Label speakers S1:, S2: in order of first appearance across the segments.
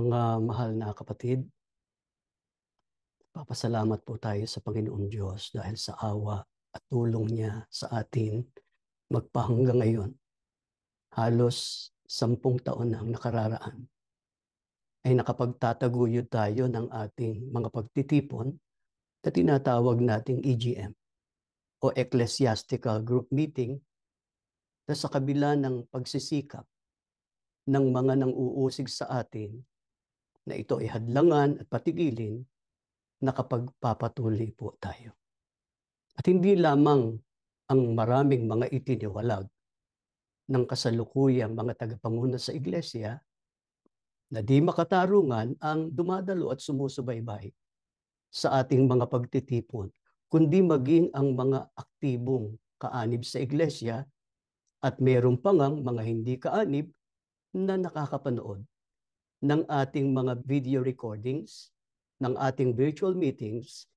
S1: Mga mahal na kapatid, papasalamat po tayo sa Panginoong Diyos dahil sa awa at tulong niya sa atin magpahanggang ngayon. Halos 10 taon na ang nakararaan ay nakapagtataguyod tayo ng ating mga pagtitipon na tinatawag nating EGM o Ecclesiastical Group Meeting, na sa kabila ng pagsisikap ng mga nang-uusig sa atin na ito ay hadlangan at patigilin, nakapagpapatuloy po tayo. At hindi lamang ang maraming mga itiniwalag ng kasalukuyang mga tagapanguna sa iglesia na di makatarungan ang dumadalo at sumusubaybay sa ating mga pagtitipon, kundi maging ang mga aktibong kaanib sa iglesia at mayroon pa ngang mga hindi kaanib na nakakapanood ng ating mga video recordings, ng ating virtual meetings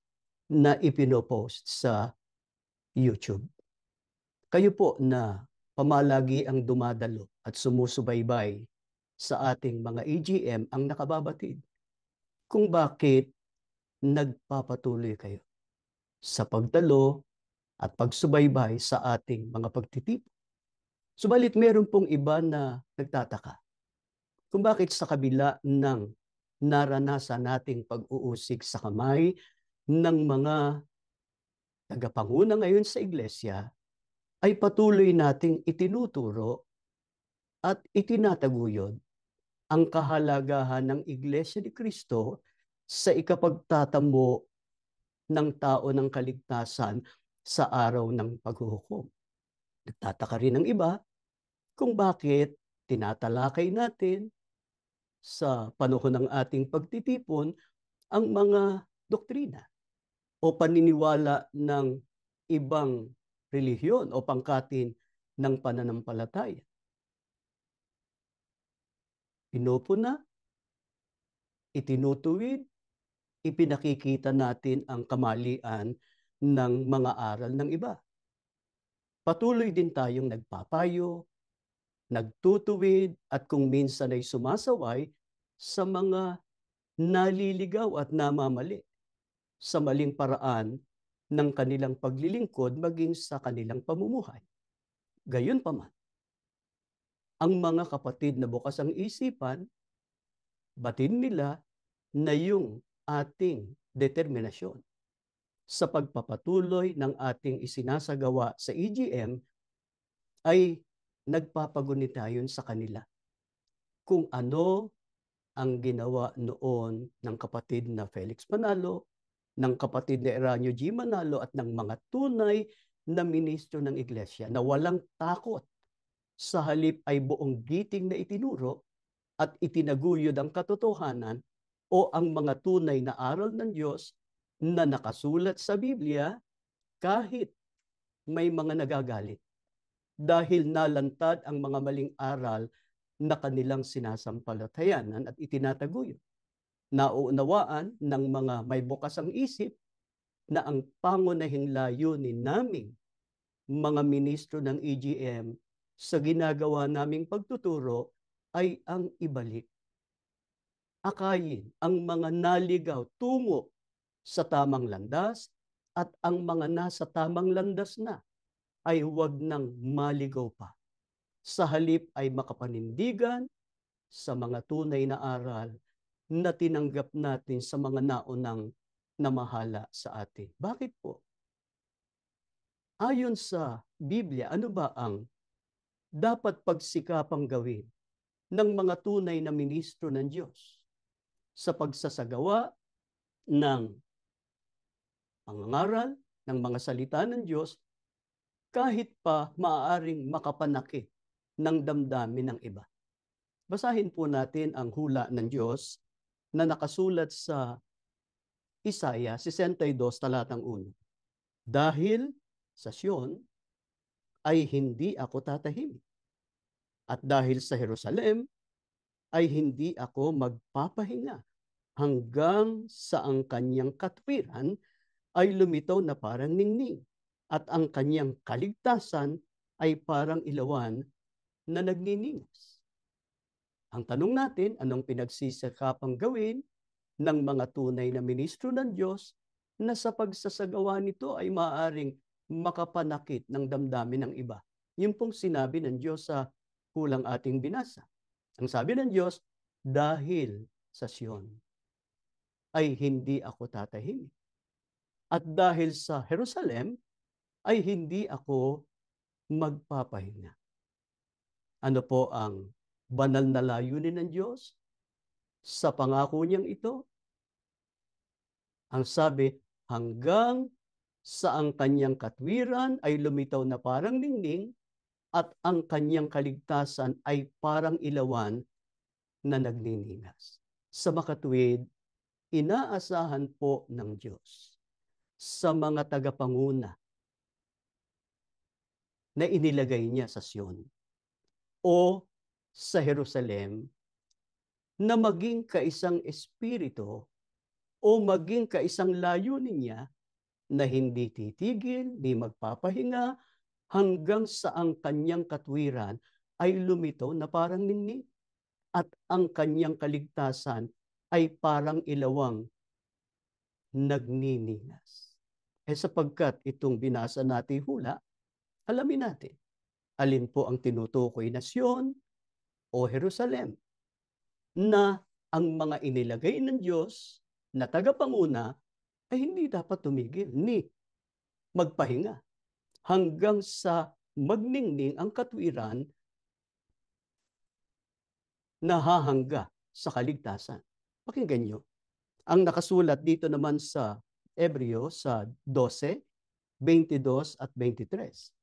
S1: na ipinopost sa YouTube. Kayo po na pamalagi ang dumadalo at sumusubaybay sa ating mga EGM ang nakababatid kung bakit nagpapatuloy kayo sa pagdalo at pagsubaybay sa ating mga pagtitipon. Subalit meron pong iba na nagtataka kung bakit sa kabila ng naranasan nating pag-uusig sa kamay ng mga tagapanguna ngayon sa iglesia, ay patuloy nating itinuturo at itinataguyod ang kahalagahan ng Iglesia ni Cristo sa ikapagtatamo ng tao ng kaligtasan sa araw ng paghuhukom. Nagtataka rin ang iba kung bakit tinatalakay natin sa panahon ng ating pagtitipon ang mga doktrina o paniniwala ng ibang relihiyon o pangkatin ng pananampalataya. Pinupuna, itinutuwid, ipinakikita natin ang kamalian ng mga aral ng iba. Patuloy din tayong nagpapayo, nagtutuwid at kung minsan ay sumasaway sa mga naliligaw at namamali sa maling paraan ng kanilang paglilingkod maging sa kanilang pamumuhay. Gayunpaman, ang mga kapatid na bukas ang isipan, batid nila na yung ating determinasyon sa pagpapatuloy ng ating isinasagawa sa EGM ay nagpapagunitayon sa kanila kung ano ang ginawa noon ng kapatid na Felix Manalo, ng kapatid na Eranio G. Manalo at ng mga tunay na ministro ng iglesia na walang takot, sa halip ay buong giting na itinuro at itinaguyod ang katotohanan o ang mga tunay na aral ng Diyos na nakasulat sa Biblia kahit may mga nagagalit dahil nalantad ang mga maling aral na kanilang sinasampalatayanan at itinataguyod. Nauunawaan ng mga may bukas ang isip na ang pangunahing layunin naming mga ministro ng EGM sa ginagawa naming pagtuturo ay ang ibalik, akayin ang mga naligaw tungo sa tamang landas at ang mga nasa tamang landas na ay huwag nang maligaw pa. Sa halip ay makapanindigan sa mga tunay na aral na tinanggap natin sa mga naunang namahala sa atin. Bakit po? Ayon sa Biblia, ano ba ang dapat pagsikapang gawin ng mga tunay na ministro ng Diyos sa pagsasagawa ng pangangaral, ng mga salita ng Diyos, kahit pa maaaring makapanakit ng damdamin ng iba? Basahin po natin ang hula ng Diyos na nakasulat sa Isaiah 62, talatang 1. Dahil sa Sion ay hindi ako tatahimik, at dahil sa Jerusalem ay hindi ako magpapahinga hanggang sa ang kanyang katwiran ay lumitaw na parang ningning at ang kanyang kaligtasan ay parang ilawan na nagniningas. Ang tanong natin, anong pinagsisikapang gawin ng mga tunay na ministro ng Diyos na sa pagsasagawa nito ay maaaring makapanakit ng damdamin ng iba? Yun pong sinabi ng Diyos sa hulang ating binasa. Ang sabi ng Diyos, dahil sa Sion ay hindi ako tatahimik. At dahil sa Jerusalem ay hindi ako magpapahinga. Ano po ang banal na layunin ng Diyos sa pangako niyang ito? Ang sabi, hanggang sa ang kanyang katwiran ay lumitaw na parang ningning at ang kanyang kaligtasan ay parang ilawan na nagniningas. Sa makatwid, inaasahan po ng Diyos sa mga tagapanguna na inilagay niya sa Sion o sa Jerusalem na maging kaisang espiritu o maging kaisang layunin niya na hindi titigil, di magpapahinga hanggang sa ang kanyang katwiran ay lumitaw na parang ningning at ang kanyang kaligtasan ay parang ilawang nagniningas. Sapagkat itong binasa natin hula, alamin natin, alin po ang tinutukoy na Sion o Jerusalem na ang mga inilagay ng Diyos na tagapanguna ay hindi dapat tumigil ni magpahinga hanggang sa magningning ang katwiran na hahangga sa kaligtasan. Pakinggan nyo. Ang nakasulat dito naman sa Hebreo sa 12, 22 at 23.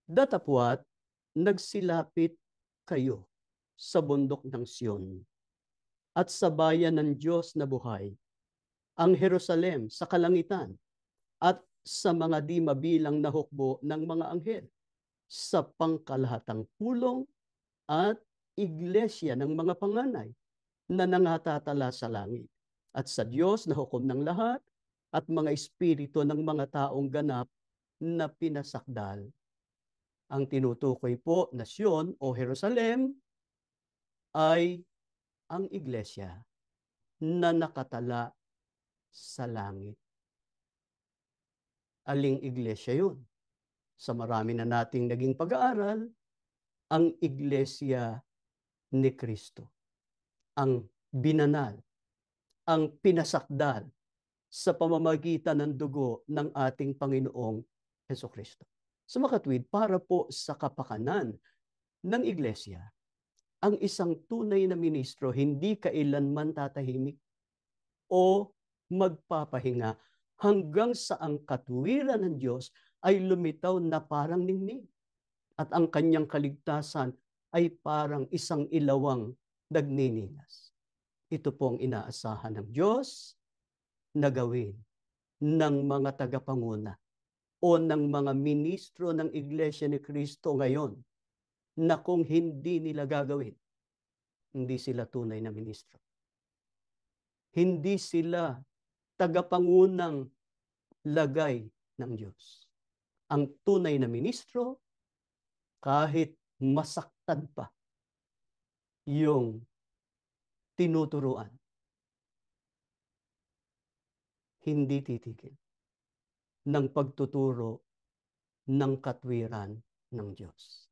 S1: Datapwat, nagsilapit kayo sa bundok ng Sion at sa bayan ng Diyos na buhay, ang Jerusalem sa kalangitan at sa mga di mabilang na hukbo ng mga anghel, sa pangkalahatang pulong at iglesia ng mga panganay na nangatatala sa langit, at sa Diyos na hukom ng lahat at mga espiritu ng mga taong ganap na pinasakdal. Ang tinutukoy po na Sion o Jerusalem ay ang iglesia na nakatala sa langit. Aling iglesia yun? Sa marami na nating naging pag-aaral, ang iglesia ni Kristo. Ang binanal, ang pinasakdal sa pamamagitan ng dugo ng ating Panginoong Hesukristo. Sa makatwid, para po sa kapakanan ng iglesia, ang isang tunay na ministro hindi kailanman tatahimik o magpapahinga hanggang sa ang katwiran ng Diyos ay lumitaw na parang ningning at ang kanyang kaligtasan ay parang isang ilawang nagniningas. Ito po ang inaasahan ng Diyos na gawin ng mga tagapanguna o ng mga ministro ng Iglesia ni Kristo ngayon na kung hindi nila gagawin, hindi sila tunay na ministro. Hindi sila tagapangunang lagay ng Diyos. Ang tunay na ministro, kahit masaktan pa yung tinuturuan, hindi titigil ng pagtuturo ng katwiran ng Diyos.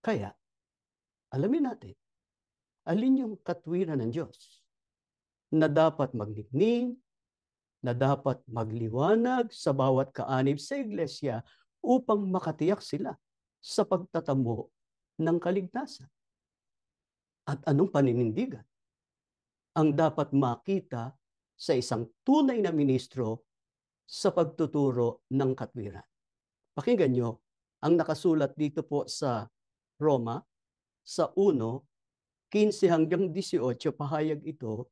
S1: Kaya, alamin natin, alin yung katwiran ng Diyos na dapat magningning, na dapat magliwanag sa bawat kaanib sa iglesia upang makatiyak sila sa pagtatamo ng kaligtasan. At anong paninindigan ang dapat makita sa isang tunay na ministro sa pagtuturo ng katwiran? Pakinggan nyo ang nakasulat dito po sa Roma, sa 1:15 hanggang 18, pahayag ito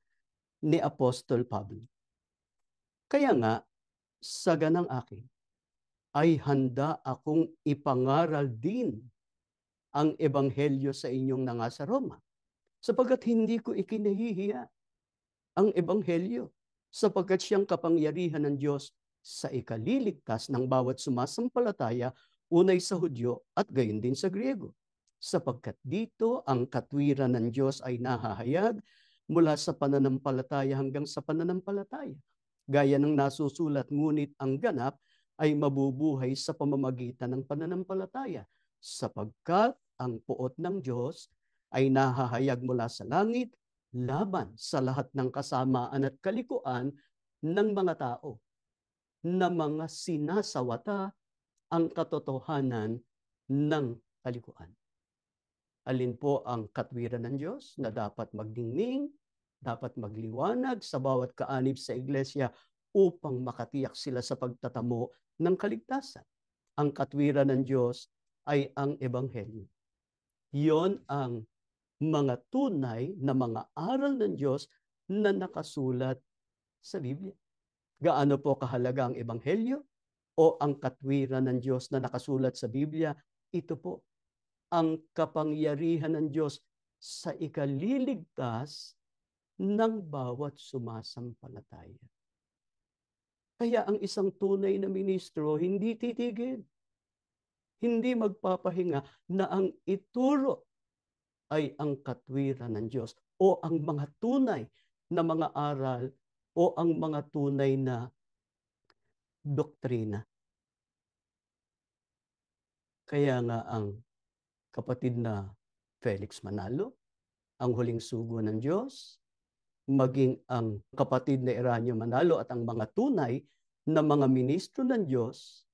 S1: ni Apostol Pablo. Kaya nga, sa ganang akin, ay handa akong ipangaral din ang ebanghelyo sa inyong nasa Roma, sapagkat hindi ko ikinahihiya ang ebanghelyo, sapagkat siyang kapangyarihan ng Diyos sa ikaliligtas ng bawat sumasampalataya, unay sa Hudyo at gayon din sa Griego. sapagkat dito ang katwiran ng Diyos ay nahahayag mula sa pananampalataya hanggang sa pananampalataya. Gaya ng nasusulat, ngunit ang ganap ay mabubuhay sa pamamagitan ng pananampalataya, sapagkat ang puot ng Diyos ay nahahayag mula sa langit laban sa lahat ng kasamaan at kalikuan ng mga tao na mga sinasawata ang katotohanan ng kalikuan. Alin po ang katwiran ng Diyos na dapat magdingning, dapat magliwanag sa bawat kaanib sa iglesia upang makatiyak sila sa pagtatamo ng kaligtasan. Ang katwiran ng Diyos ay ang Ebanghelyo. Iyon ang mga tunay na mga aral ng Diyos na nakasulat sa Biblia. Gaano po kahalaga ang Ebanghelyo o ang katwiran ng Diyos na nakasulat sa Biblia? Ito po ang kapangyarihan ng Diyos sa ikaliligtas ng bawat sumasampalataya. Kaya ang isang tunay na ministro hindi titigil, hindi magpapahinga na ang ituro ay ang katwiran ng Diyos o ang mga tunay na mga aral o ang mga tunay na doktrina. Kaya nga ang kapatid na Felix Manalo, ang huling sugo ng Diyos, maging ang kapatid na Eranio Manalo at ang mga tunay na mga ministro ng Diyos,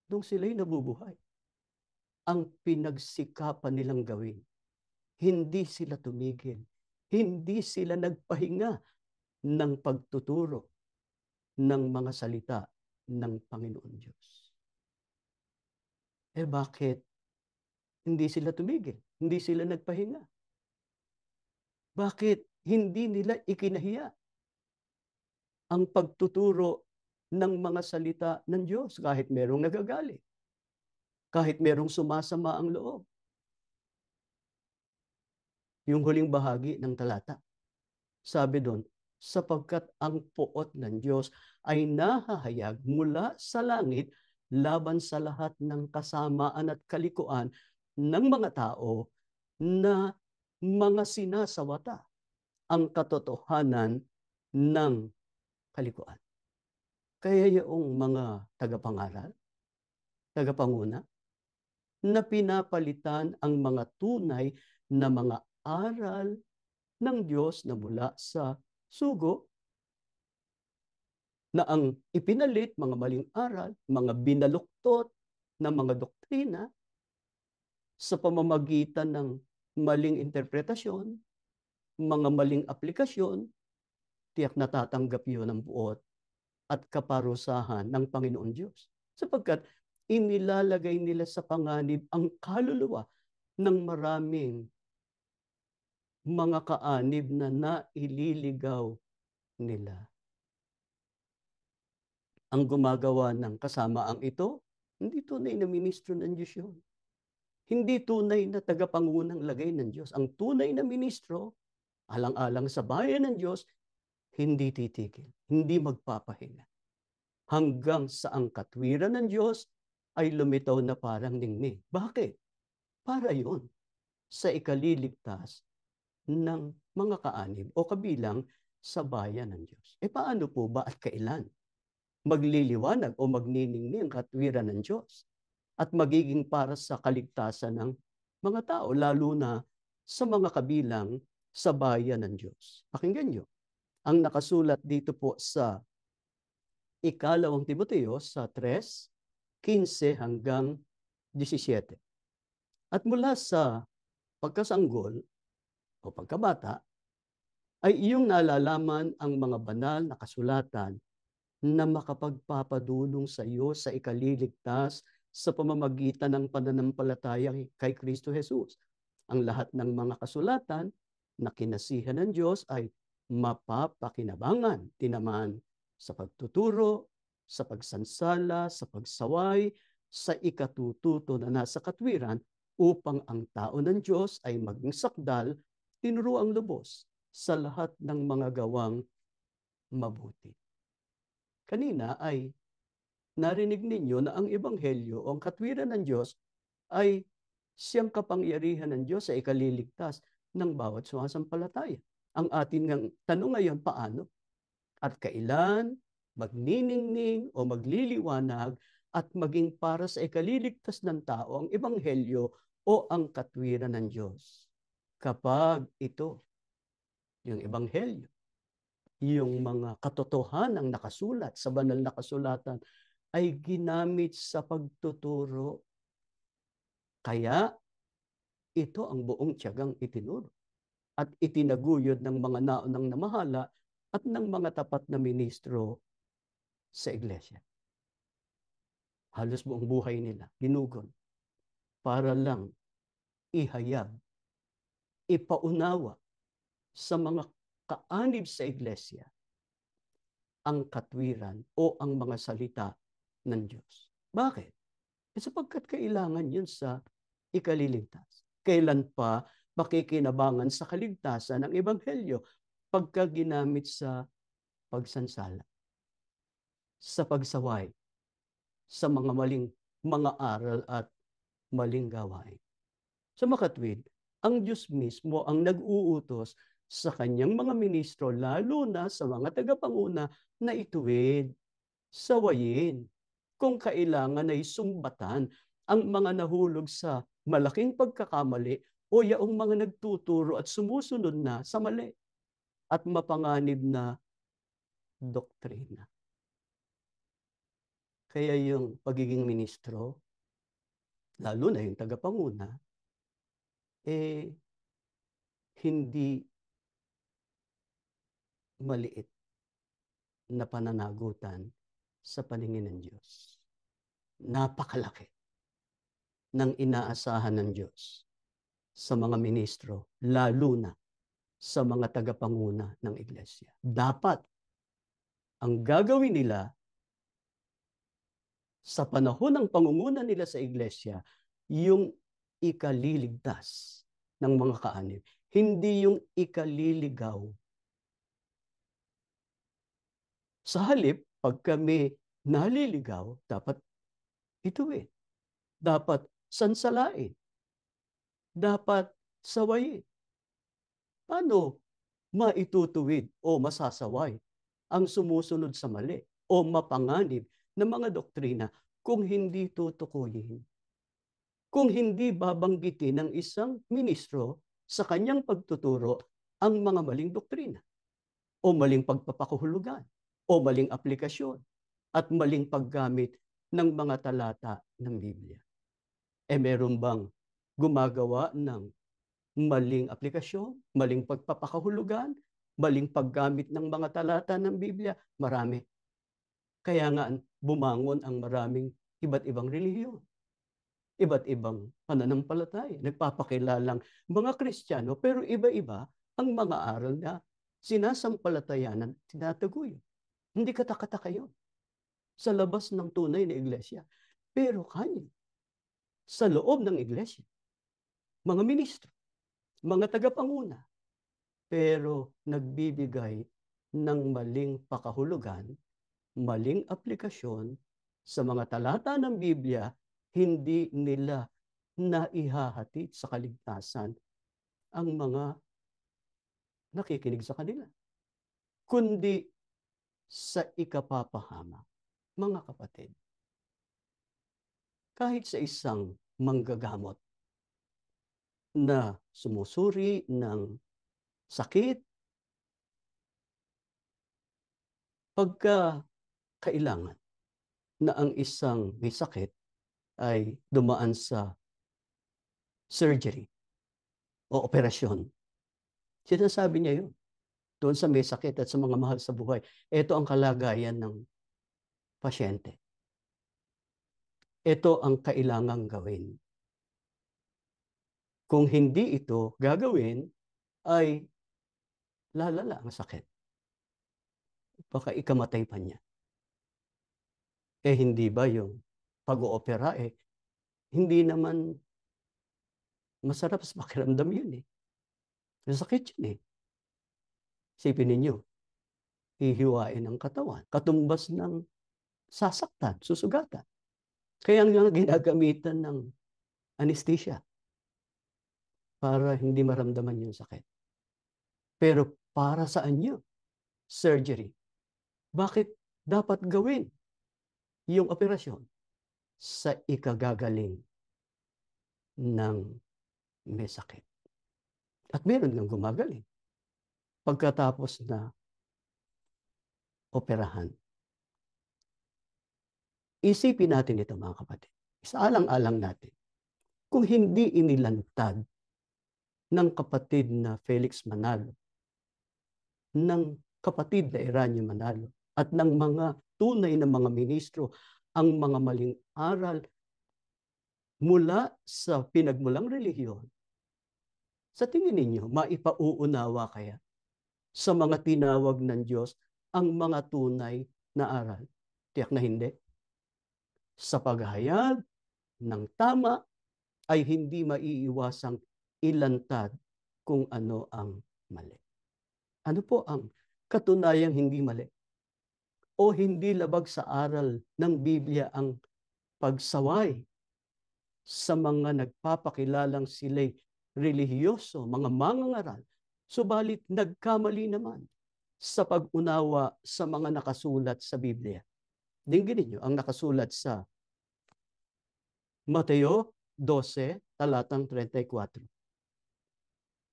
S1: nung sila'y nabubuhay, ang pinagsikapan nilang gawin. Hindi sila tumigil. Hindi sila nagpahinga ng pagtuturo ng mga salita ng Panginoon Diyos. Bakit hindi sila tumigil? Hindi sila nagpahinga? Bakit hindi nila ikinahiya ang pagtuturo ng mga salita ng Diyos kahit merong nagagalit, kahit merong sumasama ang loob? Yung huling bahagi ng talata, sabi doon, sapagkat ang puot ng Diyos ay nahahayag mula sa langit laban sa lahat ng kasamaan at kalikuan ng mga tao na mga sinasawata ang katotohanan ng kalikuan. Kaya yung mga tagapangaral, tagapanguna, na pinapalitan ang mga tunay na mga aral ng Diyos na mula sa sugo, na ang ipinalit, mga maling aral, mga binaluktot na mga doktrina sa pamamagitan ng maling interpretasyon, mga maling aplikasyon, tiyak natatanggap yun ng buot at kaparusahan ng Panginoon Diyos. Sapagkat inilalagay nila sa panganib ang kaluluwa ng maraming mga kaanib na naililigaw nila. Ang gumagawa ng kasamaang ito, hindi tunay na ministro ng Diyos yun. Hindi tunay na tagapangunang lagay ng Diyos. Ang tunay na ministro, alang-alang sa bayan ng Diyos, hindi titigil, hindi magpapahinga. Hanggang sa ang katwiran ng Diyos ay lumitaw na parang ningning. Bakit? Para yun sa ikaliligtas ng mga kaanib o kabilang sa bayan ng Diyos. Paano po ba at kailan magliliwanag o magniningning ang katwiran ng Diyos at magiging para sa kaligtasan ng mga tao, lalo na sa mga kabilang sa bayan ng Diyos? Pakinggan nyo ang nakasulat dito po sa ikalawang Timoteo sa 3:15 hanggang 17. At mula sa pagkasanggol o pagkabata, ay iyong nalalaman ang mga banal na kasulatan na makapagpapadulong sa iyo sa ikaliligtas sa pamamagitan ng pananampalataya kay Kristo Jesus. Ang lahat ng mga kasulatan na kinasihan ng Diyos ay mapapakinabangan, tinamaan sa pagtuturo, sa pagsansala, sa pagsaway, sa ikatututo na nasa katwiran upang ang tao ng Diyos ay maging sakdal, tinuruang lubos sa lahat ng mga gawang mabuti. Kanina ay narinig ninyo na ang Ebanghelyo o ang katwiran ng Diyos ay Siyang kapangyarihan ng Diyos sa ikaliligtas ng bawat sumasampalataya. Ang ating tanong ngayon, paano? At kailan magniningning o magliliwanag at maging para sa ikaliligtas ng tao ang ebanghelyo o ang katwiran ng Diyos? Kapag ito, yung ebanghelyo, yung mga katotohanang nakasulat sa banal na kasulatan ay ginamit sa pagtuturo. Kaya ito ang buong tiyagang itinuro at itinaguyod ng mga naunang namahala at ng mga tapat na ministro sa iglesia. Halos buong buhay nila ginugol para lang ihayag, ipaunawa sa mga kaanib sa iglesia ang katwiran o ang mga salita ng Diyos. Bakit? Sapagkat kailangan yun sa ikaliligtas. Kailan pa makikinabangan sa kaligtasan ng ebanghelyo? Pagka ginamit sa pagsansala, sa pagsaway, sa mga maling mga aral at maling gawain. Sa makatwid, ang Diyos mismo ang nag-uutos sa kanyang mga ministro, lalo na sa mga tagapanguna, na ituwid, sawayin, kung kailangan ay sumbatan ang mga nahulog sa malaking pagkakamali o yaong mga nagtuturo at sumusunod na sa mali at mapanganib na doktrina. Kaya yung pagiging ministro, lalo na yung tagapanguna, hindi maliit na pananagutan sa paningin ng Diyos. Napakalaki ng inaasahan ng Diyos sa mga ministro, lalo na sa mga tagapanguna ng iglesia. Dapat ang gagawin nila sa panahon ng pangunguna nila sa iglesia, yung ikaliligtas ng mga kaanib, hindi yung ikaliligaw. Sa halip, pag kami naliligaw, dapat ituwid. Dapat sansalain. Dapat sawayin. Paano maitutuwid o masasaway ang sumusunod sa mali o mapanganib ng mga doktrina kung hindi tutukuyin? Kung hindi babanggitin ng isang ministro sa kanyang pagtuturo ang mga maling doktrina o maling pagpapakahulugan o maling aplikasyon at maling paggamit ng mga talata ng Biblia. Meron bang gumagawa ng maling aplikasyon, maling pagpapakahulugan, maling paggamit ng mga talata ng Biblia? Marami. Kaya nga bumangon ang maraming iba't ibang relihiyon, iba't ibang pananampalataya, nagpapakilalang mga Kristiyano, pero iba-iba ang mga aral na sinasampalatayanan, tinataguyod. Hindi katakataka yun sa labas ng tunay na iglesia. Pero kanya, sa loob ng iglesia, mga ministro, mga tagapanguna, pero nagbibigay ng maling pakahulugan, maling aplikasyon sa mga talata ng Biblia, hindi nila naihahatid sa kaligtasan ang mga nakikinig sa kanila, kundi sa ikapapahama. Mga kapatid, kahit sa isang manggagamot na sumusuri ng sakit, pagka kailangan na ang isang may sakit ay dumaan sa surgery o operasyon, sinasabi niya yun doon sa may sakit at sa mga mahal sa buhay. Ito ang kalagayan ng pasyente. Ito ang kailangang gawin. Kung hindi ito gagawin, ay lalala ang sakit. Baka ikamatay pa niya. Hindi ba yung pag-oopera hindi naman masarap sa pakiramdam yun Masakit yun Isipin ninyo, hihiwain ang katawan, katumbas ng sasaktan, susugatan. Kaya nga ginagamitan ng anesthesia para hindi maramdaman yung sakit. Pero para saan yun? Surgery. Bakit dapat gawin yung operasyon? Sa ikagagaling ng may sakit. At meron ng gumagaling pagkatapos na operahan. Isipin natin ito mga kapatid. Isaalang-alang natin. Kung hindi inilantad ng kapatid na Felix Manalo, ng kapatid na Eranio Manalo, at ng mga tunay na mga ministro ang mga maling aral mula sa pinagmulang relihiyon, sa tingin ninyo, maipauunawa kaya sa mga tinawag ng Diyos ang mga tunay na aral? Tiyak na hindi. Sa paghayag ng tama ay hindi maiiwasang ilantad kung ano ang mali. Ano po ang katunayang hindi mali? O hindi labag sa aral ng Biblia ang pagsaway sa mga nagpapakilalang sila'y relihiyoso, mga mangangaral, subalit nagkamali naman sa pag-unawa sa mga nakasulat sa Biblia. Dinggin ninyo ang nakasulat sa Mateo 12, talatang 34.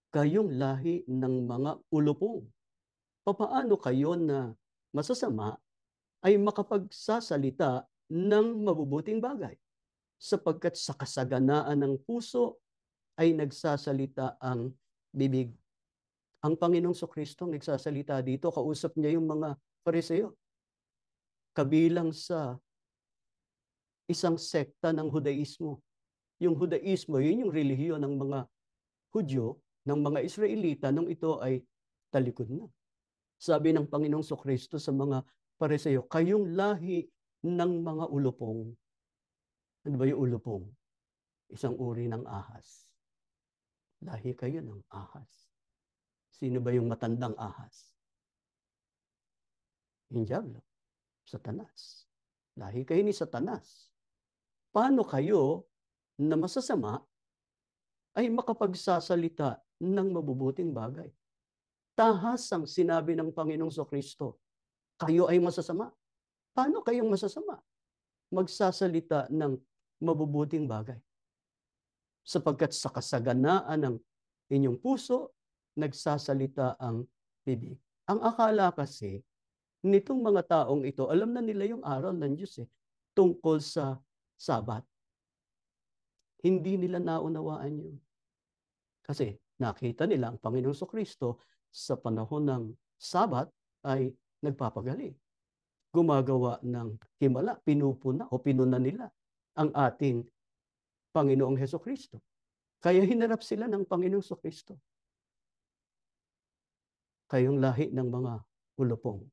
S1: Kayong lahi ng mga ulupong, papaano kayo na masasama ay makapagsasalita ng mabubuting bagay? Sapagkat sa kasaganaan ng puso ay nagsasalita ang bibig. Ang Panginoong Kristo nagsasalita dito, kausap niya yung mga Pariseo. Kabilang sa isang sekta ng Hudaismo. Yung Hudaismo, yun yung relihiyon ng mga Hudyo, ng mga Israelita, nung ito ay talikod na. Sabi ng Panginoong Kristo sa mga Pariseo, kayong lahi ng mga ulupong. Ano ba yung ulupong? Isang uri ng ahas. Lahi kayo ng ahas. Sino ba yung matandang ahas? Yung Diablo, Satanas. Lahi kayo ni Satanas. Paano kayo na masasama ay makapagsasalita ng mabubuting bagay? Tahas ang sinabi ng Panginoong Kristo, kayo ay masasama. Paano kayong masasama? Magsasalita ng mabubuting bagay. Sapagkat sa kasaganaan ng inyong puso, nagsasalita ang bibig. Ang akala kasi, nitong mga taong ito, alam na nila yung aral ng Diyos tungkol sa Sabat. Hindi nila naunawaan yun. Kasi nakita nila ang Panginoong Kristo sa panahon ng Sabat ay nagpapagaling. Gumagawa ng himala, pinupuna o pinuna nila ang ating Panginoong Kristo. Kaya hinarap sila ng Panginoong Kristo. Kayong lahi ng mga ulupong.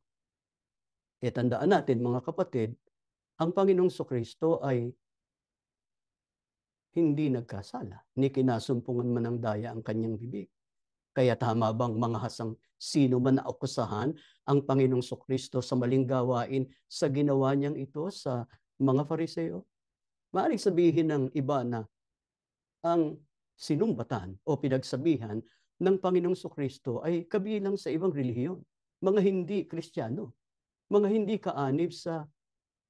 S1: Tandaan natin mga kapatid, ang Panginoong Kristo ay hindi nagkasala, ni kinasumpungan man ng daya ang kanyang bibig. Kaya tama bang manghasang sino man na akusahan ang Panginoong Kristo sa maling gawain sa ginawa niyang ito sa mga Fariseo? Maaaring sabihin ng iba na ang sinumbatan o pinagsabihan ng Panginoong Kristo ay kabilang sa ibang relihiyon, mga hindi Kristiyano, mga hindi kaanib sa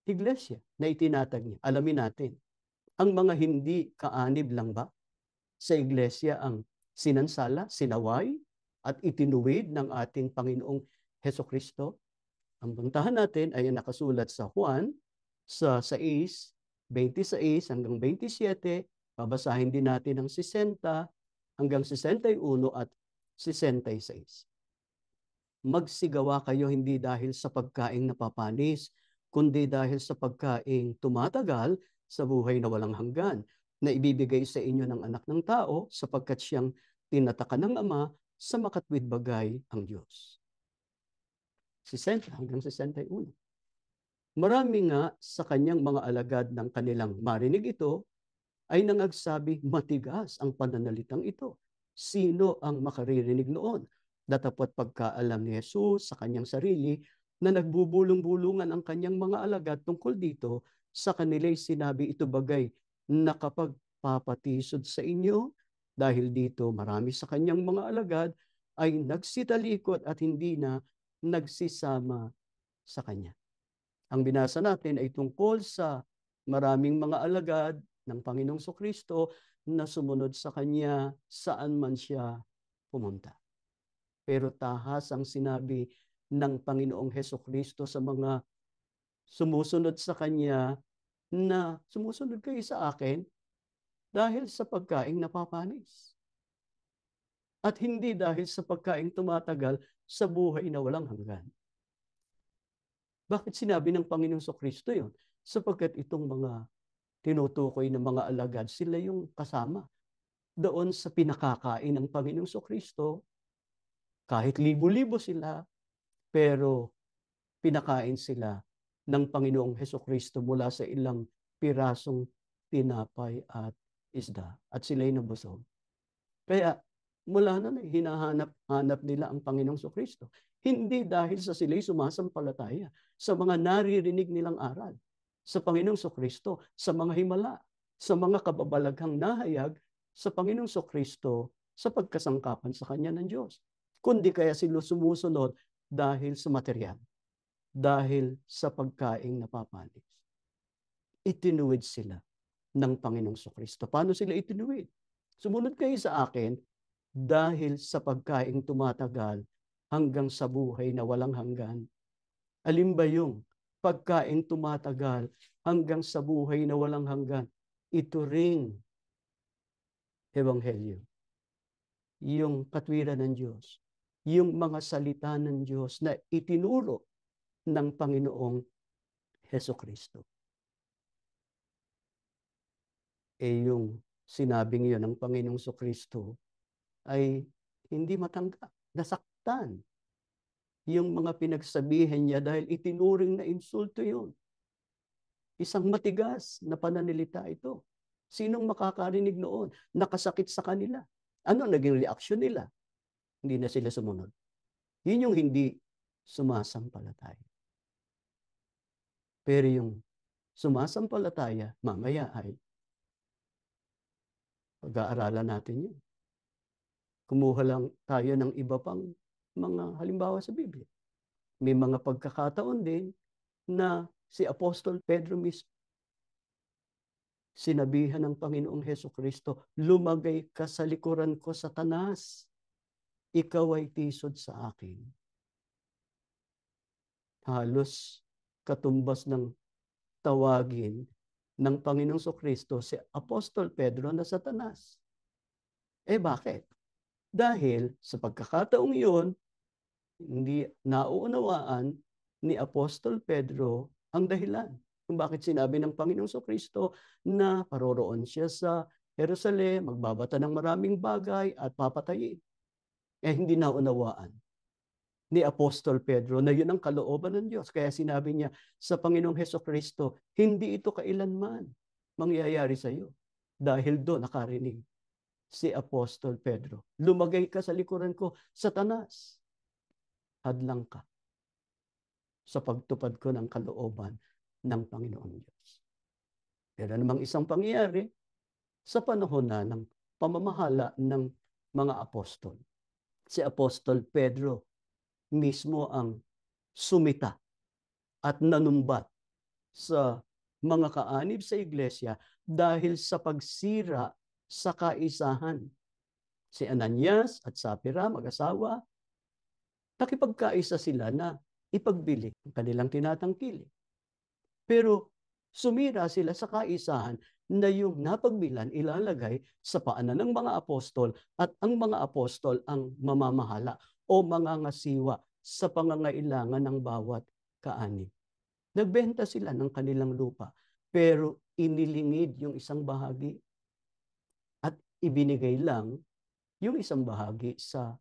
S1: iglesia na itinatag niya. Alamin natin, ang mga hindi kaanib lang ba sa iglesia ang sinansala, sinaway, at itinuwid ng ating Panginoong Kristo? Ang puntahan natin ay nakasulat sa Juan sa 6:26 hanggang 27. Babasahin din natin ang 60 hanggang 61 at 66. Magsigawa kayo hindi dahil sa pagkaing napapanis, kundi dahil sa pagkaing tumatagal sa buhay na walang hanggan, na ibibigay sa inyo ng anak ng tao sapagkat siyang tinatakan ng Ama sa makatwid bagay ang Diyos. 60 hanggang 61. Marami nga sa kanyang mga alagad ng kanilang marinig ito ay nangagsabi, matigas ang pananalitang ito. Sino ang makaririnig noon? Datapwat pagkaalam ni Jesus sa kanyang sarili na nagbubulong-bulungan ang kanyang mga alagad tungkol dito, sa kanila'y sinabi ito bagay, nakapagpapatisod sa inyo Dahil dito, marami sa kanyang mga alagad ay nagsitalikod at hindi na nagsisama sa kanya. Ang binasa natin ay tungkol sa maraming mga alagad ng Panginoong Kristo na sumunod sa kanya saan man siya pumunta. Pero tahas ang sinabi ng Panginoong Kristo sa mga sumusunod sa kanya na sumusunod kayo sa akin dahil sa pagkaing napapanis. At hindi dahil sa pagkaing tumatagal sa buhay na walang hanggan. Bakit sinabi ng Panginoong Kristo yun? Sapagkat itong mga tinutukoy ng mga alagad, sila yung kasama doon sa pinakakain ng Panginoong Kristo. Kahit libo-libo sila, pero pinakain sila ng Panginoong Kristo mula sa ilang pirasong tinapay at isda. At sila'y nabusog. Kaya mula na hinahanap-hanap nila ang Panginoong Kristo. Hindi dahil sa sila'y sumasampalataya sa mga naririnig nilang aral sa Panginoong Kristo, sa mga himala, sa mga kababalaghang nahayag sa Panginoong Kristo sa pagkasangkapan sa Kanya ng Diyos. Kundi kaya sila sumusunod dahil sa material, dahil sa pagkaing napapanis. Itinuwid sila ng Panginoong Kristo. Paano sila itinuwid? Sumunod kayo sa akin dahil sa pagkaing tumatagal hanggang sa buhay na walang hanggan. Alin ba yung pagkaing tumatagal hanggang sa buhay na walang hanggan? Ito ring Ebanghelyo. Yung katwiran ng Diyos. Yung mga salita ng Diyos na itinuro ng Panginoong Kristo. Yung sinabing yun ng Panginoong Kristo ay hindi matanggap, nasaktan yung mga pinagsabihan niya dahil itinuring na insulto yun. Isang matigas na pananalita ito. Sinong makakarinig noon? Nakasakit sa kanila. Ano naging reaksyon nila? Hindi na sila sumunod. Yun yung hindi sumasampalataya. Pero yung sumasampalataya, mamaya ay pag-aaralan natin yun. Kumuha lang tayo ng iba pang mga halimbawa sa Biblia. May mga pagkakataon din na si Apostol Pedro mismo, sinabihan ng Panginoong Kristo, lumagay ka sa likuran ko, Satanas. Ikaw ay tisod sa akin. Halos katumbas ng tawagin ng Panginoong Kristo si Apostol Pedro na Satanas. Bakit? Dahil sa pagkakataong iyon, hindi nauunawaan ni Apostol Pedro ang dahilan kung bakit sinabi ng Panginoong Kristo na paroroon siya sa Jerusalem, magbabata ng maraming bagay at papatayin. Hindi naunawaan ni Apostol Pedro na yun ang kalooban ng Diyos. Kaya sinabi niya sa Panginoong Kristo, hindi ito kailanman mangyayari sa iyo. Dahil doon nakarinig si Apostol Pedro, lumagay ka sa likuran ko, Satanas. Hadlang ka sa pagtupad ko ng kalooban ng Panginoong Diyos. Pero namang isang pangyayari sa panahon na ng pamamahala ng mga apostol. Si Apostol Pedro mismo ang sumita at nanumbat sa mga kaanib sa iglesia dahil sa pagsira sa kaisahan. Si Ananias at Sapphira, mag-asawa, nakipagkaisa sila na ipagbili ang kanilang tinatangkilik. Pero sumira sila sa kaisahan na yung napagbilan ilalagay sa paanan ng mga apostol at ang mga apostol ang mamamahala o mangangasiwa sa pangangailangan ng bawat kaanib. Nagbenta sila ng kanilang lupa pero inilingid yung isang bahagi at ibinigay lang yung isang bahagi sa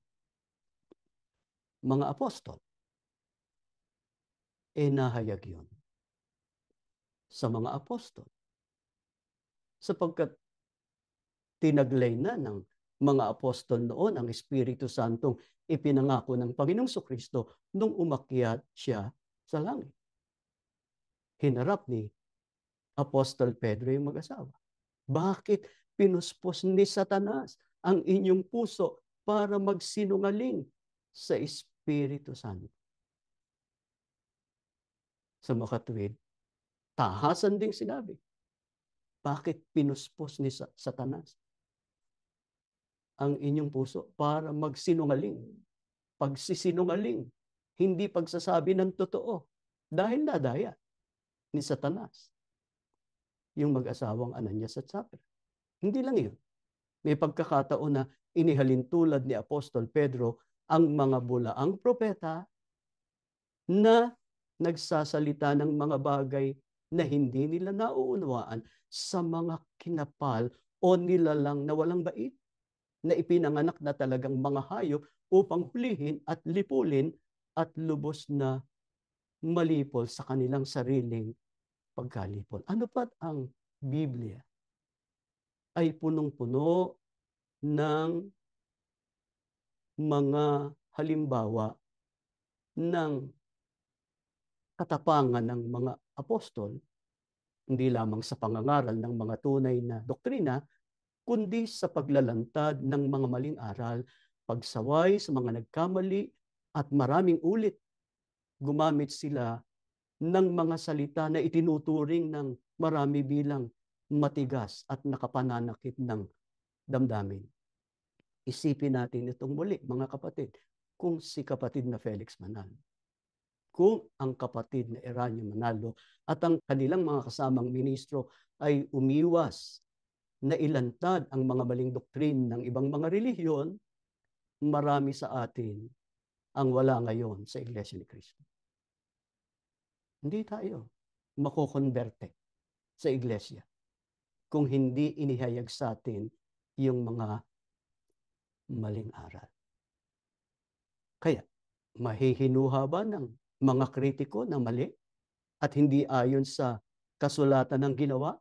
S1: mga apostol. Nahayag yun sa mga apostol. Sapagkat tinaglay na ng mga apostol noon ang Espiritu Santong ipinangako ng Panginoong Kristo nung umakyat siya sa langit. Hinarap ni Apostol Pedro yung mag-asawa. Bakit pinuspos ni Satanas ang inyong puso para magsinungaling sa Espiritu Santo. Sa makatuwid, tahasan ding sinabi, bakit pinuspos ni Satanas ang inyong puso para magsinungaling? Pagsisinungaling, hindi pagsasabi ng totoo. Dahil nadaya ni Satanas yung mag-asawang Ananias at Sapphira. Hindi lang yun. May pagkakataon na inihalin tulad ni Apostol Pedro ang mga bulaang propeta na nagsasalita ng mga bagay na hindi nila nauunawaan sa mga kinapal o nilalang na walang bait, na ipinanganak na talagang mga hayop upang hulihin at lipulin at lubos na malipol sa kanilang sariling pagkalipol. Ano pat ang Biblia ay punong-puno ng mga halimbawa ng katapangan ng mga apostol, hindi lamang sa pangangaral ng mga tunay na doktrina, kundi sa paglalantad ng mga maling aral, pagsaway sa mga nagkamali, at maraming ulit gumamit sila ng mga salita na itinuturing ng marami bilang matigas at nakapananakit ng damdamin. Isipin natin itong muli, mga kapatid, kung si kapatid na Felix Manalo, kung ang kapatid na Eranio Manalo at ang kanilang mga kasamang ministro ay umiwas na ilantad ang mga maling doktrin ng ibang mga relihiyon, marami sa atin ang wala ngayon sa Iglesia ni Cristo. Hindi tayo makokonverte sa Iglesia kung hindi inihayag sa atin yung mga maling aral. Kaya, mahihinuha ba ng mga kritiko na mali at hindi ayon sa kasulatan ng ginawa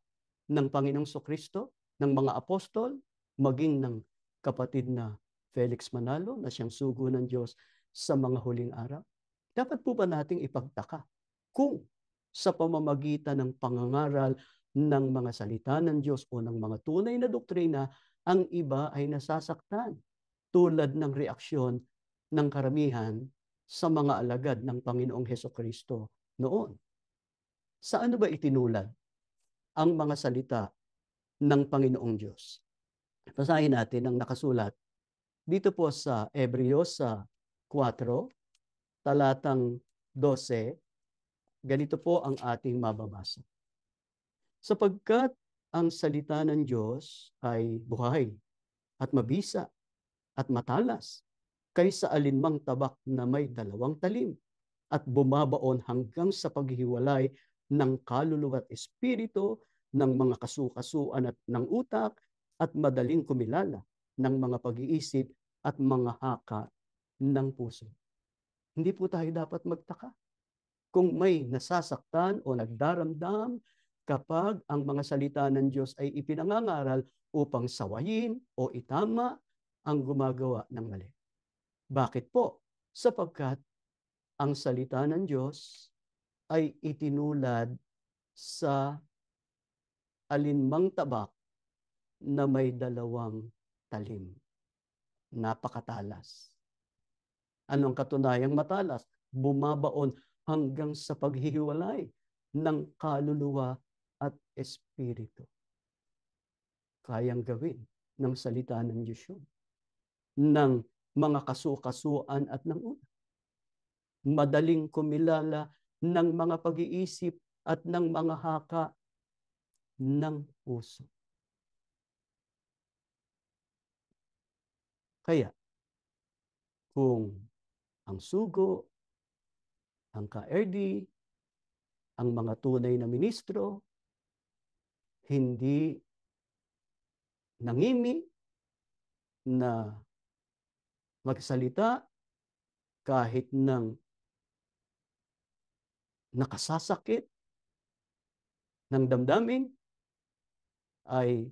S1: ng Panginoong Kristo, ng mga apostol, maging ng kapatid na Felix Manalo na siyang sugo ng Diyos sa mga huling araw? Dapat po ba nating ipagtaka kung sa pamamagitan ng pangangaral ng mga salita ng Diyos o ng mga tunay na doktrina, ang iba ay nasasaktan tulad ng reaksyon ng karamihan sa mga alagad ng Panginoong Hesukristo noon? Sa ano ba itinulad ang mga salita ng Panginoong Diyos? Basahin natin ang nakasulat dito po sa Hebreo sa 4, talatang 12. Ganito po ang ating mababasa. Sapagkat ang salita ng Diyos ay buhay at mabisa at matalas kaysa alinmang tabak na may 2 talim at bumabaon hanggang sa paghihiwalay ng kaluluwa at espiritu, ng mga kasukasuan at ng utak, at madaling kumilala ng mga pag-iisip at mga haka ng puso. Hindi po tayo dapat magtaka kung may nasasaktan o nagdaramdam kapag ang mga salita ng Diyos ay ipinangangaral upang sawayin o itama ang gumagawa ng mali. Bakit po? Sapagkat ang salita ng Diyos ay itinulad sa alinmang tabak na may 2 talim. Napakatalas. Anong katunayang matalas? Bumabaon hanggang sa paghihiwalay ng kaluluwa at espiritu. Kayang gawin ng salita ng Diyos yun, ng mga kasukasuan at ng utak. Madaling kumilala ng mga pag-iisip at ng mga haka ng puso. Kaya, kung ang sugo, ang ka-RD, ang mga tunay na ministro, hindi nangimi na magsalita kahit ng nakasasakit ng damdamin, ay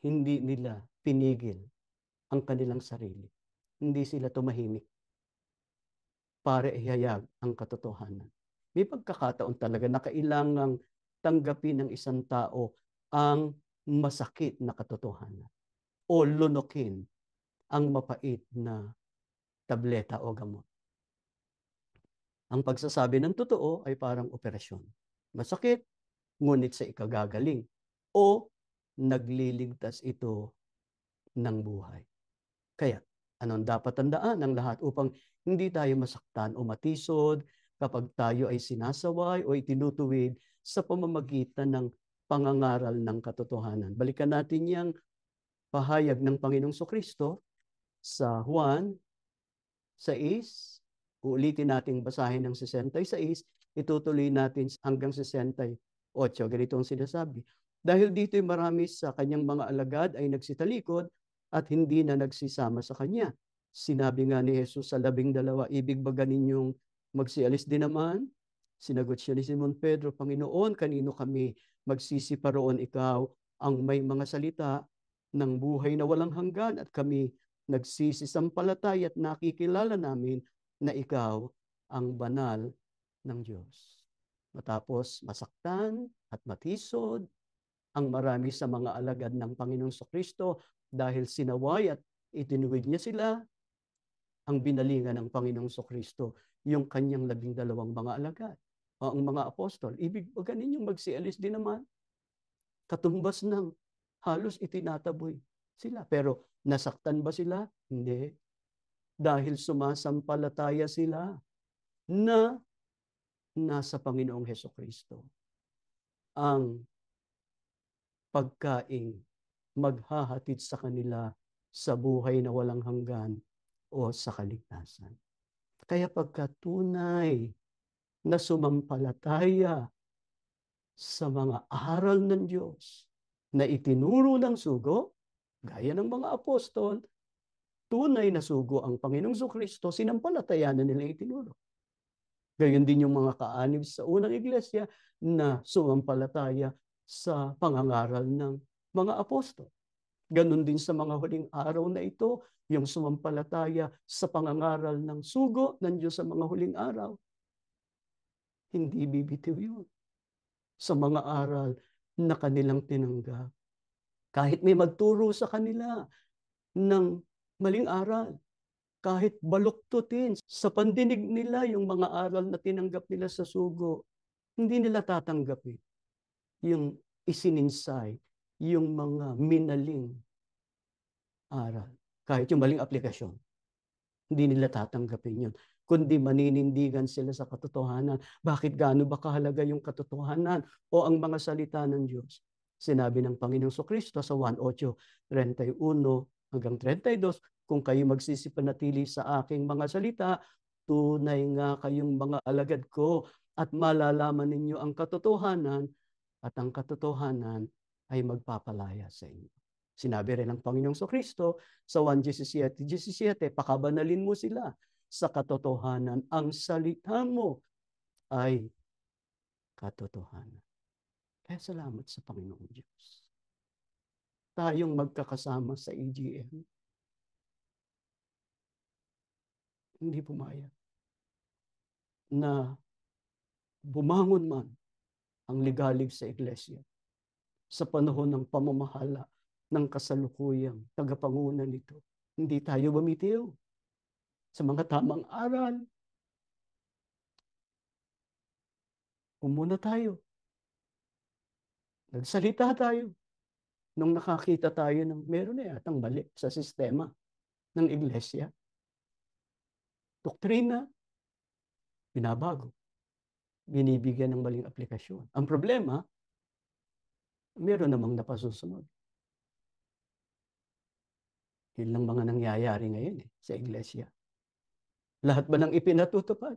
S1: hindi nila pinigil ang kanilang sarili. Hindi sila tumahimik para ihayag ang katotohanan. May pagkakataon talaga na kailangang tanggapin ng isang tao ang masakit na katotohanan o lunukin ang mapait na tableta o gamot. Ang pagsasabi ng totoo ay parang operasyon. Masakit, ngunit sa ikagagaling o nagliligtas ito ng buhay. Kaya, anong dapat tandaan ng lahat upang hindi tayo masaktan o matisod kapag tayo ay sinasaway o itinutuwid sa pamamagitan ng pangangaral ng katotohanan. Balikan natin yung pahayag ng Panginoong Kristo sa Juan 6. Uulitin natin basahin ng 66, itutuloy natin hanggang 68. Ganito ang sinasabi. Dahil dito'y marami sa kanyang mga alagad ay nagsitalikod at hindi na nagsisama sa kanya. Sinabi nga ni Jesus sa 12, ibig ba ninyong magsialis din naman? Sinagot siya ni Simon Pedro, Panginoon, kanino kami magsisiparoon? Ikaw ang may mga salita ng buhay na walang hanggan at kami nagsisisampalatay at nakikilala namin na ikaw ang banal ng Diyos. Matapos masaktan at matisod ang marami sa mga alagad ng Panginoong Kristo dahil sinaway at itinuwid niya sila, ang binalingan ng Panginoong Kristo yung kanyang 12 mga alagad o ang mga apostol. Ibig ba ninyong magsialis din naman? Katumbas ng halos itinataboy sila. Pero nasaktan ba sila? Hindi. Dahil sumasampalataya sila na nasa Panginoong Hesukristo ang pagkaing maghahatid sa kanila sa buhay na walang hanggan o sa kaligtasan. Kaya pagkatunay na sumampalataya sa mga aral ng Diyos na itinuro ng sugo, gaya ng mga apostol, tunay na sugo ang Panginoong Kristo, sinampalatayanan nila itinuro. Gayon din yung mga kaanib sa unang iglesia na sumampalataya sa pangangaral ng mga apostol. Ganon din sa mga huling araw na ito, yung sumampalataya sa pangangaral ng sugo ng Diyos sa mga huling araw. Hindi bibitiw yun sa mga aral na kanilang tinanggap. Kahit may magturo sa kanila ng maling aral, kahit baluktutin sa pandinig nila yung mga aral na tinanggap nila sa sugo, hindi nila tatanggapin yung isininsay, yung mga minaling aral. Kahit yung maling aplikasyon, hindi nila tatanggapin yun. Kundi maninindigan sila sa katotohanan. Bakit gaano ba kahalaga yung katotohanan o ang mga salita ng Diyos? Sinabi ng Panginoong Kristo sa Juan 8:31 hanggang 32, kung kayo magsisipanatili sa aking mga salita, tunay nga kayong mga alagad ko at malalaman ninyo ang katotohanan at ang katotohanan ay magpapalaya sa inyo. Sinabi rin ng Panginoong Kristo sa 1:17, pakabanalin mo sila sa katotohanan. Ang salita mo ay katotohanan. Kaya salamat sa Panginoong Diyos. Tayong magkakasama sa EGM, hindi pumayag na bumangon man ang ligalig sa iglesia sa panahon ng pamamahala ng kasalukuyang tagapangunan nito. Hindi tayo bumitiw sa mga tamang aral. Umuna tayo. Nagsalita tayo. Nung nakakita tayo ng meron na yatang mali sa sistema ng iglesia. Doktrina, binabago. Binibigyan ng maling aplikasyon. Ang problema, meron namang napasusunod. Yun lang mga nangyayari ngayon sa iglesia. Lahat ba ng ipinatutupad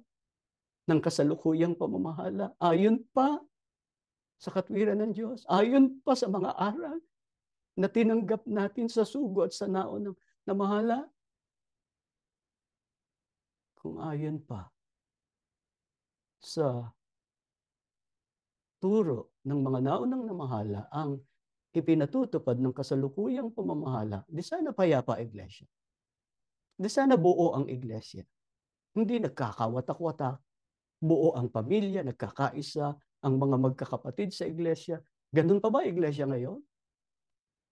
S1: ng kasalukuyang pamamahala ayon pa sa katwiran ng Diyos, ayon pa sa mga aral na tinanggap natin sa sugo at sa naon na mahala? Kung ayon pa sa turo ng mga naunang namahala ang ipinatutupad ng kasalukuyang pamamahala, di sana payapa iglesia. Di sana buo ang iglesia. Hindi nagkakawatak-watak, buo ang pamilya, nagkakaisa ang mga magkakapatid sa iglesia. Ganun pa ba iglesia ngayon?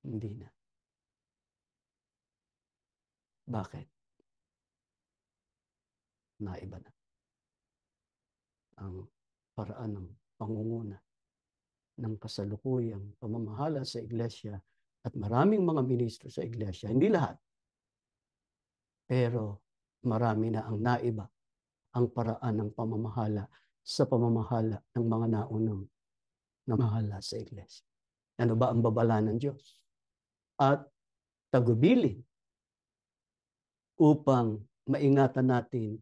S1: Hindi na. Bakit? Naiba na ang paraan ng pangunguna ng kasalukuyang pamamahala sa iglesia at maraming mga ministro sa iglesia. Hindi lahat. Pero marami na ang naiba ang paraan ng pamamahala sa pamamahala ng mga naunang namahala sa iglesia. Ano ba ang babala ng Diyos? At tagubilin upang maingatan natin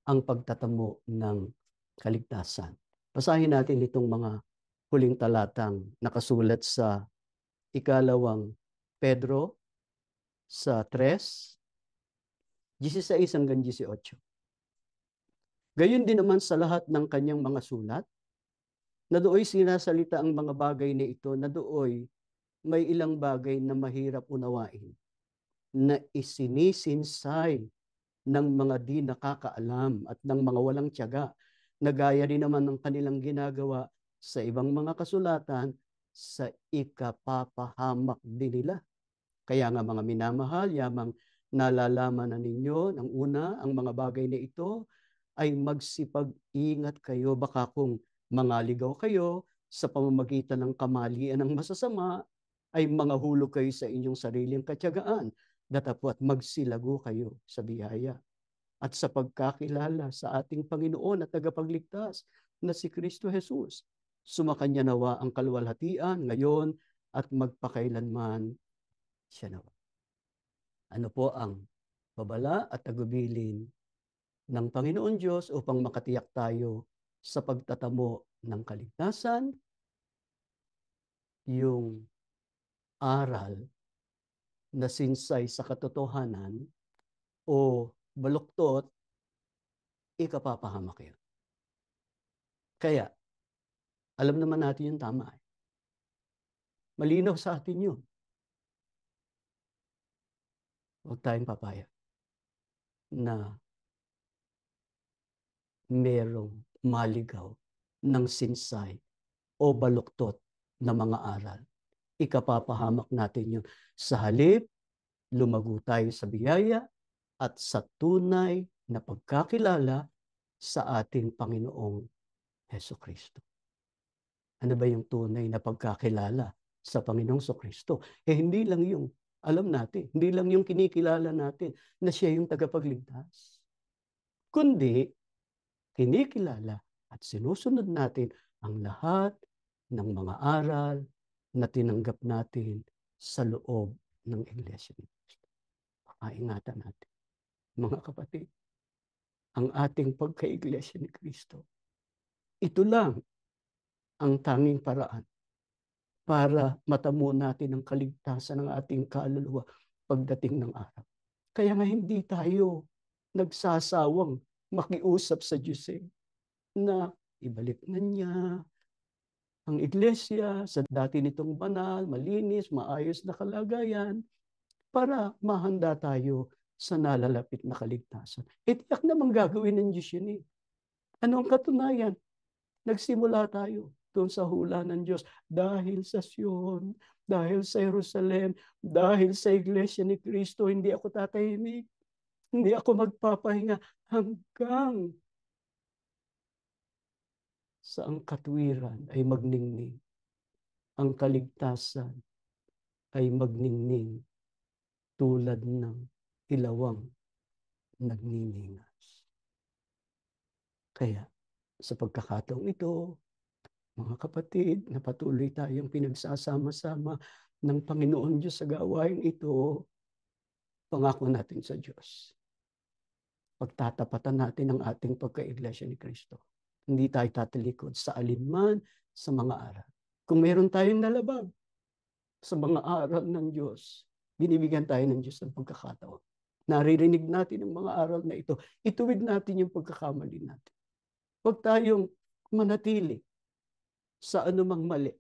S1: ang pagtatamo ng kaligtasan. Basahin natin itong mga huling talatang nakasulat sa ikalawang Pedro sa 3:16 hanggang 18. Gayon din naman sa lahat ng kanyang mga sulat, na dooy sinasalita ang mga bagay na ito, na dooy may ilang bagay na mahirap unawain, na isinisinsay ng mga di nakakaalam at ng mga walang tiyaga, na gaya rin naman ng kanilang ginagawa sa ibang mga kasulatan, sa ikapapahamak din nila. Kaya nga mga minamahal, yamang nalalaman na ninyo ng una ang mga bagay na ito, ay magsipag-ingat kayo, baka kung mangaligaw kayo sa pamamagitan ng kamalian ng masasama, ay mangahulog kayo sa inyong sariling katyagaan, datapwat magsilago kayo sa biyaya at sa pagkakilala sa ating Panginoon at tagapagligtas na si Kristo Jesus. Sumakanya nawa ang kaluwalhatian ngayon at magpakailanman siya nawa. Ano po ang babala at tagubilin ng Panginoon Diyos upang makatiyak tayo sa pagtatamo ng kaligtasan? Yung aral na sinsay sa katotohanan o baluktot, ikapapahamak yun. Kaya, alam naman natin yung tama. Malinaw sa atin yun. Huwag tayong papayag na merong maligaw ng sinsay o baluktot na mga aral. Ikapapahamak natin yun. Sa halip, lumago tayo sa biyaya at sa tunay na pagkakilala sa ating Panginoong Hesukristo. Ano ba yung tunay na pagkakilala sa Panginoong Hesukristo? Hindi lang yung alam natin, hindi lang yung kinikilala natin na siya yung tagapagligtas, kundi kinikilala at sinusunod natin ang lahat ng mga aral na tinanggap natin sa loob ng Iglesia ni Cristo. Pakaingatan natin, mga kapatid, ang ating pagka-Iglesia ni Cristo. Ito lang ang tanging paraan para matamo natin ang kaligtasan ng ating kaluluwa pagdating ng araw. Kaya nga hindi tayo nagsasawang makiusap sa Diyos na ibalik na niya ang iglesia sa dati nitong banal, malinis, maayos na kalagayan para mahanda tayo sa nalalapit na kaligtasan. Tiyak namang gagawin ng Diyos yun eh. Ano ang katunayan? Nagsimula tayo doon sa hula ng Diyos dahil sa Sion, dahil sa Jerusalem, dahil sa Iglesia ni Cristo, hindi ako tatahimik, hindi ako magpapahinga hanggang sa ang katwiran ay magningning, ang kaligtasan ay magningning tulad ng ilawang nagniningas. Kaya sa pagkakataong ito, mga kapatid, na patuloy tayong pinagsasama-sama ng Panginoon Diyos sa gawain ito, pangako natin sa Diyos. Pagtatapatan natin ang ating pagka-Iglesia ni Cristo. Hindi tayo tatalikod sa alinman sa mga aral. Kung meron tayong nalabag sa mga aral ng Diyos, binibigyan tayo ng Diyos ng pagkakataon. Naririnig natin ang mga aral na ito. Ituwid natin yung pagkakamali natin. Huwag tayong manatili sa anumang mali,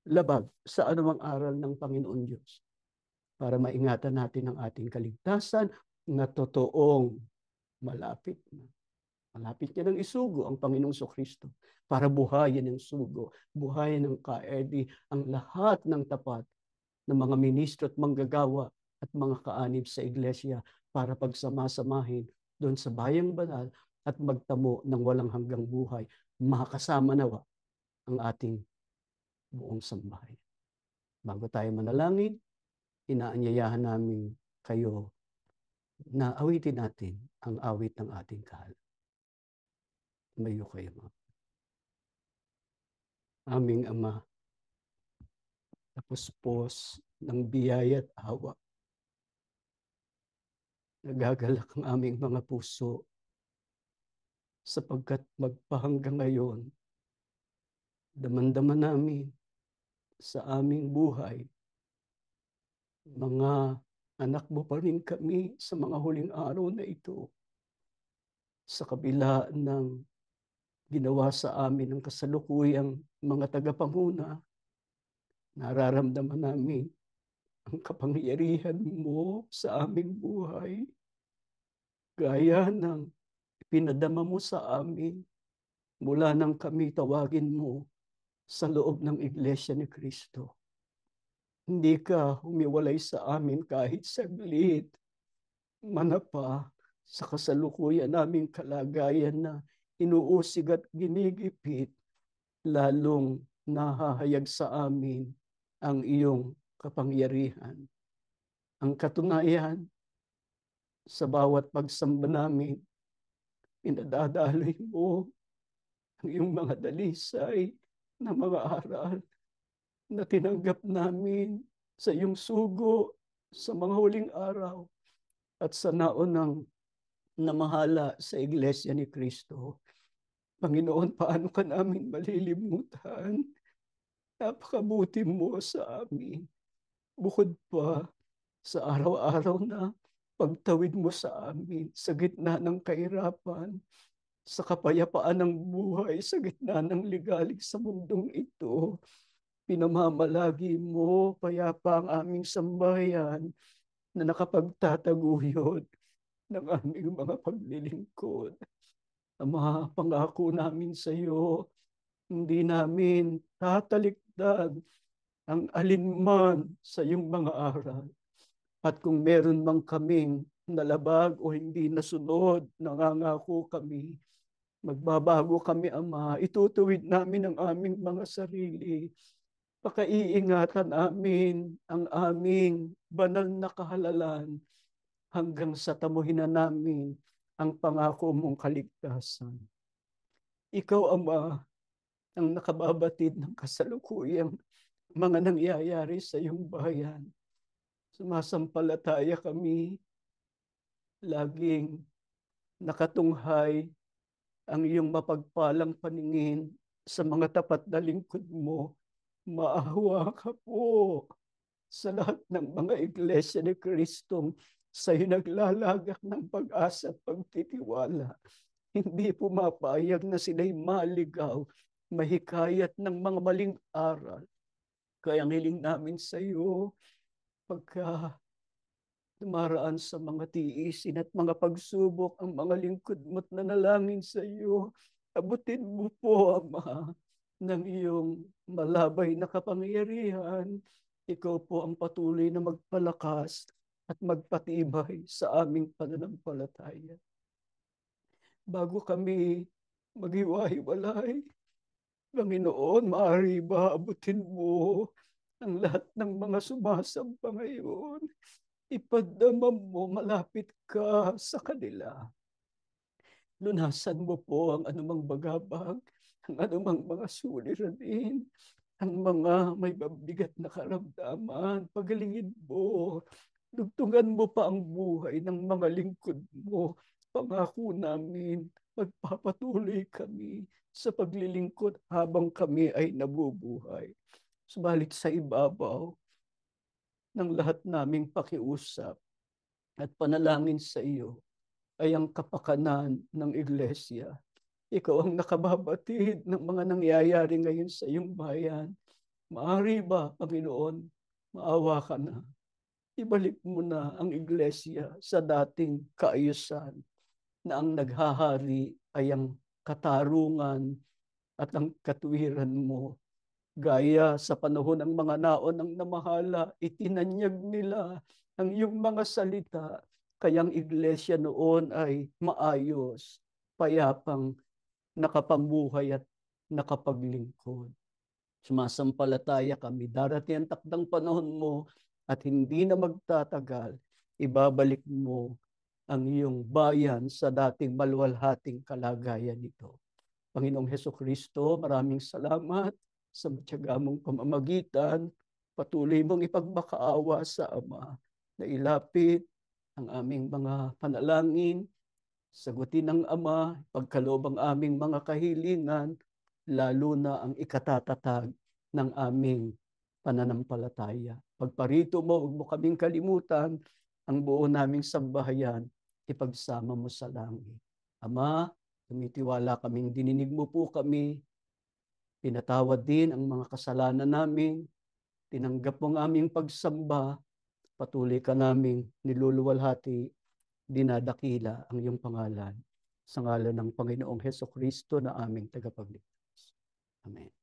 S1: labag sa anumang aral ng Panginoon Diyos para maingatan natin ang ating kaligtasan na totoong malapit na. Malapit niya ng isugo ang Panginoong Kristo para buhayin ng sugo, buhayin ng kaedi ang lahat ng tapat ng mga ministro at manggagawa at mga kaanib sa iglesia para pagsamasamahin doon sa bayang banal at magtamo ng walang hanggang buhay. Makasama nawa ang ating buong sambahay. Bago tayo manalangin, inaanyayahan namin kayo na awitin natin ang awit ng ating kahal. Tumayo kayo mga. Aming Ama, tapuspos ng biyaya at awa, nagagalak ang aming mga puso sapagkat magpahanggang ngayon, daman-daman namin sa aming buhay, mga anak mo pa rin kami sa mga huling araw na ito. Sa kabila ng ginawa sa amin ng kasalukuyang mga tagapanguna, nararamdaman namin ang kapangyarihan mo sa aming buhay, gaya ng pinadama mo sa amin mula nang kami tawagin mo sa loob ng Iglesia ni Cristo. Hindi ka humiwalay sa amin kahit saglit. Manapa sa kasalukuyan naming kalagayan na inuusig at ginigipit, lalong nahahayag sa amin ang iyong kapangyarihan. Ang katunayan, sa bawat pagsamba namin, pinadadaloy mo ang iyong mga dalisay na mga aral na tinanggap namin sa iyong sugo sa mga huling araw at sa naunang namahala sa Iglesia ni Cristo. Panginoon, paano ka namin malilimutan? Napakabuti mo sa amin. Bukod pa sa araw-araw na pagtawid mo sa amin sa gitna ng kahirapan, sa kapayapaan ng buhay, sa gitna ng ligalig sa mundong ito, pinamamalagi mo payapa ang aming sambayan na nakapagtataguyod ng aming mga paglilingkod. Ama, pangako namin sa iyo, hindi namin tatalikdan ang alinman sa iyong mga aral. At kung meron mang kaming nalabag o hindi nasunod, nangangako kami, magbabago kami, Ama. Itutuwid namin ang aming mga sarili. Pakaiingatan namin ang aming banal na kahalalan hanggang sa tamuhin na namin ang pangako mong kaligtasan. Ikaw, Ama, ang nakababatid ng kasalukuyang mga nangyayari sa iyong bayan. Sumasampalataya kami, laging nakatunghay ang iyong mapagpalang paningin sa mga tapat na lingkod mo. Maawa ka po sa lahat ng mga iglesia ni Kristong sa'yo naglalagak ng pag-asa at pagtitiwala. Hindi pumapayag na sila'y maligaw, mahikayat ng mga maling aral. Kaya ang hiling namin sa iyo, pagka dumaraan sa mga tiisin at mga pagsubok ang mga lingkod mo't nanalangin sa iyo, abutin mo po, Ama, ng iyong malabay na kapangyarihan. Ikaw po ang patuloy na magpalakas at magpatibay sa aming pananampalataya. Bago kami maghiwa-hiwalay, Panginoon, maaari ba abutin mo ang lahat ng mga sumasamba ngayon? Ipadama mo, malapit ka sa kanila. Lunasan mo po ang anumang bagabag, ang anumang mga suliranin, ang mga may mabigat na karamdaman. Pagalingin mo, dugtungan mo pa ang buhay ng mga lingkod mo. Pangako namin, magpapatuloy kami sa paglilingkod habang kami ay nabubuhay. Subalit sa ibabaw ng lahat naming pakiusap at panalangin sa iyo ay ang kapakanan ng iglesia. Ikaw ang nakababatid ng mga nangyayari ngayon sa iyong bayan. Maaari ba, Panginoon, maawa ka na? Ibalik mo na ang iglesia sa dating kaayusan na ang naghahari ay ang katarungan at ang katwiran mo. Gaya sa panahon ng mga naon ng namahala, itinanyag nila ang iyong mga salita. Kayang iglesia noon ay maayos, payapang, nakapamuhay at nakapaglingkod. Sumasampalataya kami, darating ang takdang panahon mo at hindi na magtatagal, ibabalik mo ang iyong bayan sa dating maluwalhating kalagayan nito. Panginoong Hesukristo, maraming salamat sa matyaga mong pamamagitan. Patuloy mong ipagmakaawa sa Ama na ilapit ang aming mga panalangin, sagutin ng Ama, pagkaloob ang aming mga kahilingan, lalo na ang ikatatatag ng aming pananampalataya. Pagparito mo, huwag mo kaming kalimutan, ang buo naming sambahayan, ipagsama mo sa langit. Ama, tumitiwala kaming dininig mo po kami, pinatawad din ang mga kasalanan namin, tinanggap mo ang aming pagsamba, patuloy ka naming niluluwalhati, dinadakila ang iyong pangalan sa ngalan ng Panginoong Hesukristo na aming tagapagligtas. Amen.